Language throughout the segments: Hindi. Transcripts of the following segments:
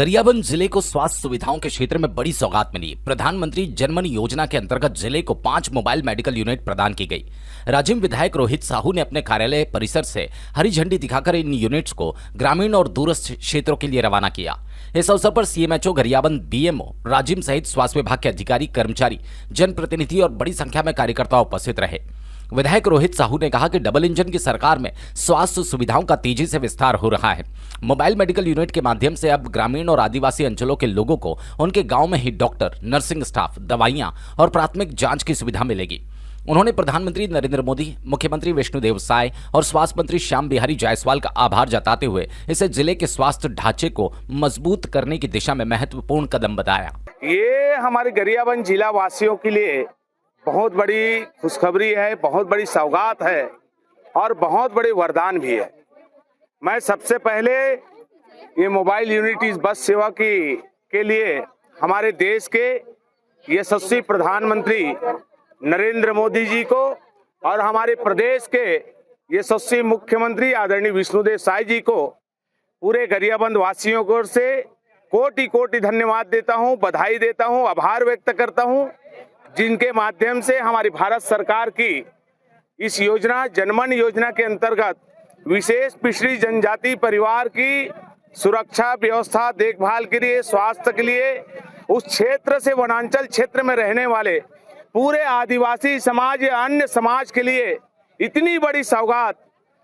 गरियाबंद जिले को स्वास्थ्य सुविधाओं के क्षेत्र में बड़ी सौगात मिली। प्रधानमंत्री जनमन योजना के अंतर्गत जिले को 5 मोबाइल मेडिकल यूनिट प्रदान की गई। राजिम विधायक रोहित साहू ने अपने कार्यालय परिसर से हरी झंडी दिखाकर इन यूनिट्स को ग्रामीण और दूरस्थ क्षेत्रों के लिए रवाना किया। इस अवसर पर सीएमएचओ गरियाबंद बीएमओ राजिम सहित स्वास्थ्य विभाग के अधिकारी, कर्मचारी, जनप्रतिनिधि और बड़ी संख्या में कार्यकर्ता उपस्थित रहे। विधायक रोहित साहू ने कहा कि डबल इंजन की सरकार में स्वास्थ्य सुविधाओं का तेजी से विस्तार हो रहा है। मोबाइल मेडिकल यूनिट के माध्यम से अब ग्रामीण और आदिवासी अंचलों के लोगों को उनके गांव में ही डॉक्टर, नर्सिंग स्टाफ, दवाइयां और प्राथमिक जांच की सुविधा मिलेगी। उन्होंने प्रधानमंत्री नरेंद्र मोदी, मुख्यमंत्री विष्णुदेव साय और स्वास्थ्य मंत्री श्याम बिहारी जायसवाल का आभार जताते हुए इसे जिले के स्वास्थ्य ढांचे को मजबूत करने की दिशा में महत्वपूर्ण कदम बताया। ये हमारे गरियाबंद जिला वासियों के लिए बहुत बड़ी खुशखबरी है, बहुत बड़ी सौगात है और बहुत बड़ी वरदान भी है। मैं सबसे पहले ये मोबाइल यूनिट इस बस सेवा के लिए हमारे देश के यशस्वी प्रधानमंत्री नरेंद्र मोदी जी को और हमारे प्रदेश के यशस्वी मुख्यमंत्री आदरणीय विष्णुदेव साय जी को, पूरे गरियाबंद वासियों को से कोटि कोटि धन्यवाद देता हूँ, बधाई देता हूँ, आभार व्यक्त करता हूँ, जिनके माध्यम से हमारी भारत सरकार की इस योजना जनमन योजना के अंतर्गत विशेष पिछड़ी जनजाति परिवार की सुरक्षा व्यवस्था, देखभाल के लिए, स्वास्थ्य के लिए, उस क्षेत्र से वनांचल क्षेत्र में रहने वाले पूरे आदिवासी समाज या अन्य समाज के लिए इतनी बड़ी सौगात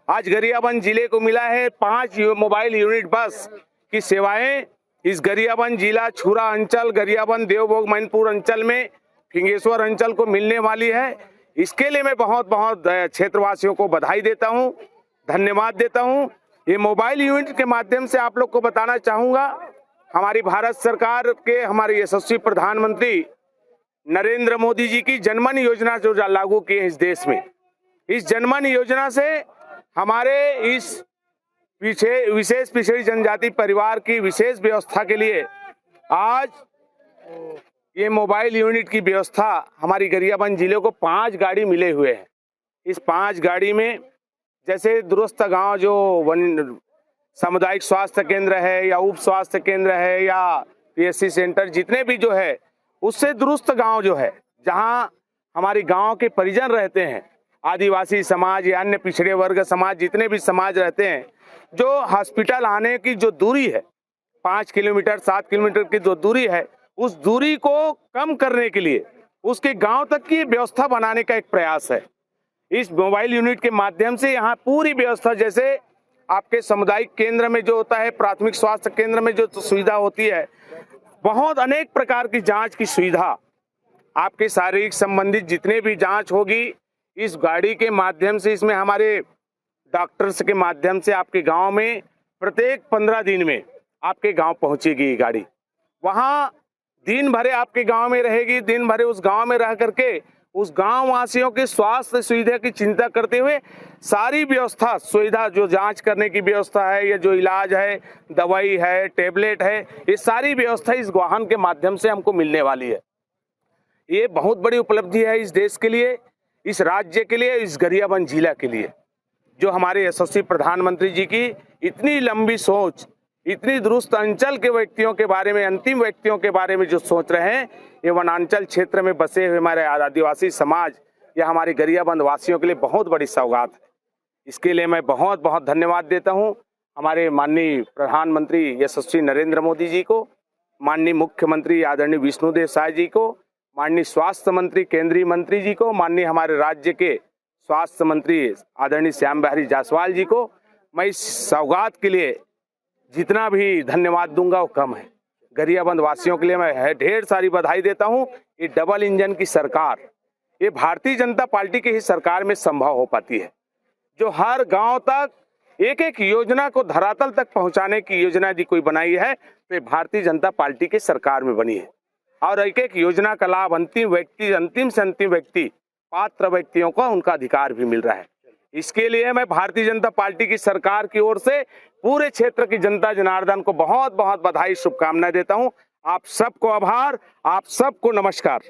आज गरियाबंद जिले को मिला है। 5 मोबाइल यूनिट बस की सेवाएं इस गरियाबंद जिला, छुरा अंचल, गरियाबंद, देवभोग, मैनपुर अंचल में, फिंगेश्वर अंचल को मिलने वाली है। इसके लिए मैं बहुत बहुत क्षेत्रवासियों को बधाई देता हूं, धन्यवाद देता हूं। ये मोबाइल यूनिट के माध्यम से आप लोग को बताना चाहूंगा, हमारी भारत सरकार के हमारे यशस्वी प्रधानमंत्री नरेंद्र मोदी जी की जनमन योजना जो लागू की है इस देश में, इस जनमन योजना से हमारे इस विशेष पिछड़ी जनजाति परिवार की विशेष व्यवस्था के लिए आज ये मोबाइल यूनिट की व्यवस्था हमारी गरियाबंद जिले को 5 गाड़ी मिले हुए हैं। इस 5 गाड़ी में जैसे दूरस्थ गांव जो सामुदायिक स्वास्थ्य केंद्र है या उप स्वास्थ्य केंद्र है या पीएससी सेंटर, जितने भी जो है उससे दुरुस्त गांव जो है, जहां हमारी गांव के परिजन रहते हैं, आदिवासी समाज या अन्य पिछड़े वर्ग समाज, जितने भी समाज रहते हैं, जो हॉस्पिटल आने की जो दूरी है 5 किलोमीटर 7 किलोमीटर की जो दूरी है, उस दूरी को कम करने के लिए उसके गांव तक की व्यवस्था बनाने का एक प्रयास है। इस मोबाइल यूनिट के माध्यम से यहाँ पूरी व्यवस्था, जैसे आपके सामुदायिक केंद्र में जो होता है, प्राथमिक स्वास्थ्य केंद्र में जो सुविधा होती है, बहुत अनेक प्रकार की जांच की सुविधा, आपके शारीरिक संबंधित जितने भी जांच होगी इस गाड़ी के माध्यम से, इसमें हमारे डॉक्टर्स के माध्यम से आपके गांव में प्रत्येक 15 दिन में आपके गांव पहुंचेगी ये गाड़ी। वहां दिन भरे आपके गांव में रहेगी, दिन भरे उस गांव में रह करके उस गांव वासियों के स्वास्थ्य सुविधा की चिंता करते हुए सारी व्यवस्था सुविधा, जो जांच करने की व्यवस्था है या जो इलाज है, दवाई है, टेबलेट है, ये सारी व्यवस्था इस वाहन के माध्यम से हमको मिलने वाली है। ये बहुत बड़ी उपलब्धि है इस देश के लिए, इस राज्य के लिए, इस गरियाबंद जिला के लिए, जो हमारे यशस्वी प्रधानमंत्री जी की इतनी लंबी सोच, इतनी दुरुस्त अंचल के व्यक्तियों के बारे में, अंतिम व्यक्तियों के बारे में जो सोच रहे हैं, ये वनांचल क्षेत्र में बसे हुए हमारे आदिवासी समाज या हमारे गरियाबंद वासियों के लिए बहुत बड़ी सौगात है। इसके लिए मैं बहुत बहुत धन्यवाद देता हूँ हमारे माननीय प्रधानमंत्री यशस्वी नरेंद्र मोदी जी को, माननीय मुख्यमंत्री आदरणीय विष्णुदेव साय जी को, माननीय स्वास्थ्य मंत्री केंद्रीय मंत्री जी को, माननीय हमारे राज्य के स्वास्थ्य मंत्री आदरणीय श्याम बिहारी जायसवाल जी को। मैं इस सौगात के लिए जितना भी धन्यवाद दूंगा वो कम है। गरियाबंद वासियों के लिए मैं ढेर सारी बधाई देता हूं। ये डबल इंजन की सरकार, ये भारतीय जनता पार्टी की ही सरकार में संभव हो पाती है, जो हर गांव तक एक एक योजना को धरातल तक पहुंचाने की योजना यदि कोई बनाई है तो ये भारतीय जनता पार्टी की सरकार में बनी है। और एक एक योजना का लाभ अंतिम से अंतिम व्यक्ति, पात्र व्यक्तियों को उनका अधिकार भी मिल रहा है। इसके लिए मैं भारतीय जनता पार्टी की सरकार की ओर से पूरे क्षेत्र की जनता जनार्दन को बहुत बहुत बधाई, शुभकामनाएं देता हूं। आप सबको आभार, आप सबको नमस्कार।